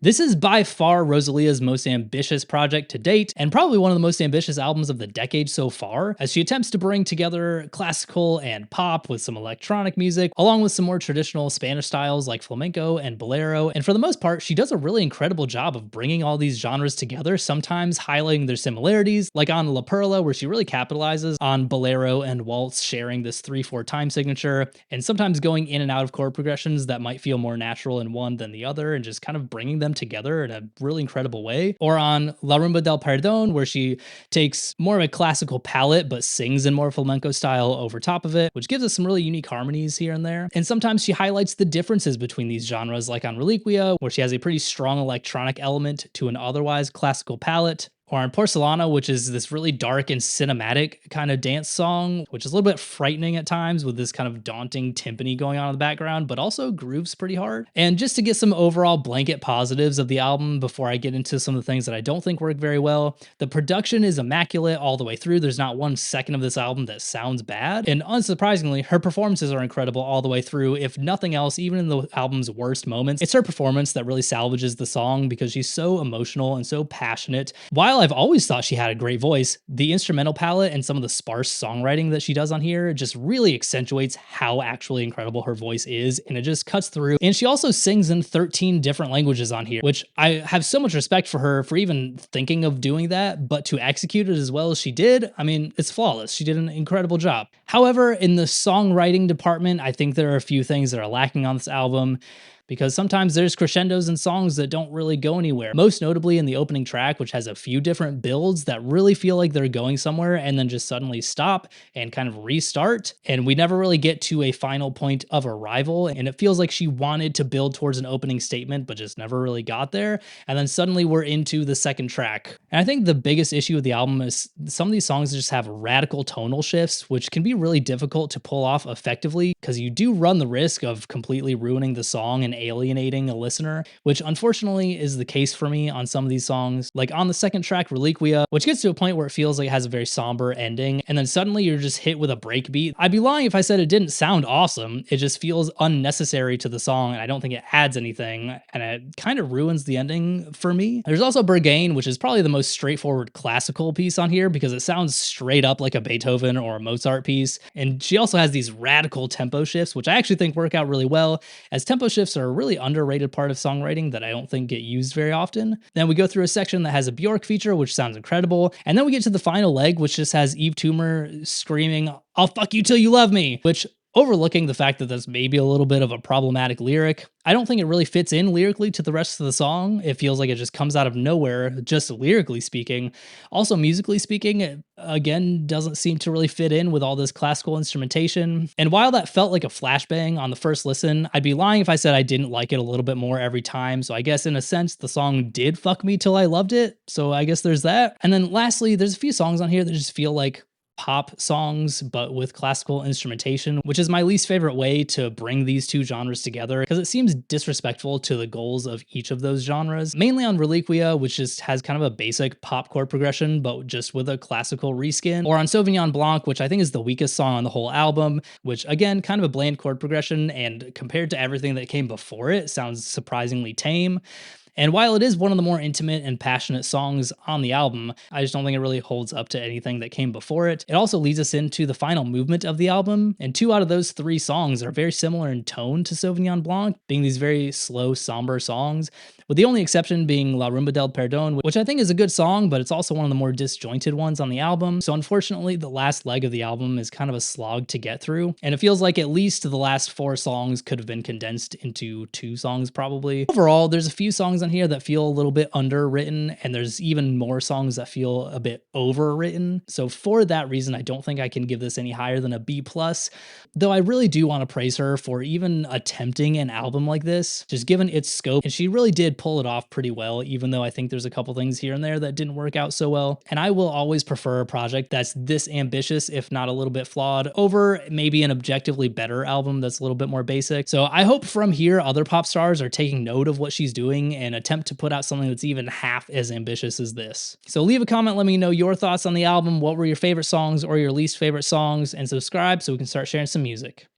This is by far Rosalia's most ambitious project to date, and probably one of the most ambitious albums of the decade so far, as she attempts to bring together classical and pop with some electronic music, along with some more traditional Spanish styles like flamenco and bolero. And for the most part, she does a really incredible job of bringing all these genres together, sometimes highlighting their similarities, like on La Perla, where she really capitalizes on bolero and waltz sharing this 3/4 time signature, and sometimes going in and out of chord progressions that might feel more natural in one than the other, and just kind of bringing them together in a really incredible way. Or on La Rumba del Perdón, where she takes more of a classical palette but sings in more flamenco style over top of it, which gives us some really unique harmonies here and there. And sometimes she highlights the differences between these genres, like on Reliquia, where she has a pretty strong electronic element to an otherwise classical palette, or on Porcelana, which is this really dark and cinematic kind of dance song, which is a little bit frightening at times with this kind of daunting timpani going on in the background, but also grooves pretty hard. And just to get some overall blanket positives of the album before I get into some of the things that I don't think work very well, the production is immaculate all the way through. There's not 1 second of this album that sounds bad. And unsurprisingly, her performances are incredible all the way through. If nothing else, even in the album's worst moments, it's her performance that really salvages the song because she's so emotional and so passionate. While I've always thought she had a great voice, the instrumental palette and some of the sparse songwriting that she does on here just really accentuates how actually incredible her voice is, and it just cuts through. And she also sings in 13 different languages on here, which I have so much respect for her for even thinking of doing that, but to execute it as well as she did, I mean, it's flawless. She did an incredible job. However, in the songwriting department, I think there are a few things that are lacking on this album, because sometimes there's crescendos in songs that don't really go anywhere. Most notably in the opening track, which has a few different builds that really feel like they're going somewhere and then just suddenly stop and kind of restart. And we never really get to a final point of arrival. And it feels like she wanted to build towards an opening statement, but just never really got there. And then suddenly we're into the second track. And I think the biggest issue with the album is some of these songs just have radical tonal shifts, which can be really difficult to pull off effectively because you do run the risk of completely ruining the song and alienating a listener, which unfortunately is the case for me on some of these songs. Like on the second track, Reliquia, which gets to a point where it feels like it has a very somber ending, and then suddenly you're just hit with a breakbeat. I'd be lying if I said it didn't sound awesome. It just feels unnecessary to the song, and I don't think it adds anything, and it kind of ruins the ending for me. There's also Berghain, which is probably the most straightforward classical piece on here because it sounds straight up like a Beethoven or a Mozart piece, and she also has these radical tempo shifts, which I actually think work out really well, as tempo shifts are a really underrated part of songwriting that I don't think get used very often. Then we go through a section that has a Bjork feature, which sounds incredible, and then we get to the final leg, which just has Eve Toomer screaming, "I'll fuck you till you love me," which, overlooking the fact that that's maybe a little bit of a problematic lyric, I don't think it really fits in lyrically to the rest of the song. It feels like it just comes out of nowhere, just lyrically speaking. Also, musically speaking, it again doesn't seem to really fit in with all this classical instrumentation. And while that felt like a flashbang on the first listen, I'd be lying if I said I didn't like it a little bit more every time. So I guess in a sense, the song did fuck me till I loved it. So I guess there's that. And then lastly, there's a few songs on here that just feel like pop songs, but with classical instrumentation, which is my least favorite way to bring these two genres together because it seems disrespectful to the goals of each of those genres. Mainly on Reliquia, which just has kind of a basic pop chord progression, but just with a classical reskin, or on Sauvignon Blanc, which I think is the weakest song on the whole album, which again, kind of a bland chord progression, and compared to everything that came before it, sounds surprisingly tame. And while it is one of the more intimate and passionate songs on the album, I just don't think it really holds up to anything that came before it. It also leads us into the final movement of the album, and 2 out of those 3 songs are very similar in tone to Sauvignon Blanc, being these very slow, somber songs, with the only exception being La Rumba del Perdón, which I think is a good song, but it's also one of the more disjointed ones on the album. So unfortunately, the last leg of the album is kind of a slog to get through, and it feels like at least the last 4 songs could have been condensed into 2 songs probably. Overall, there's a few songs on here that feel a little bit underwritten, and there's even more songs that feel a bit overwritten. So for that reason, I don't think I can give this any higher than a B+, though I really do want to praise her for even attempting an album like this, just given its scope, and she really did pull it off pretty well, even though I think there's a couple things here and there that didn't work out so well. And I will always prefer a project that's this ambitious, if not a little bit flawed, over maybe an objectively better album that's a little bit more basic. So I hope from here other pop stars are taking note of what she's doing and attempt to put out something that's even half as ambitious as this. So leave a comment, let me know your thoughts on the album, what were your favorite songs or your least favorite songs, and subscribe so we can start sharing some music.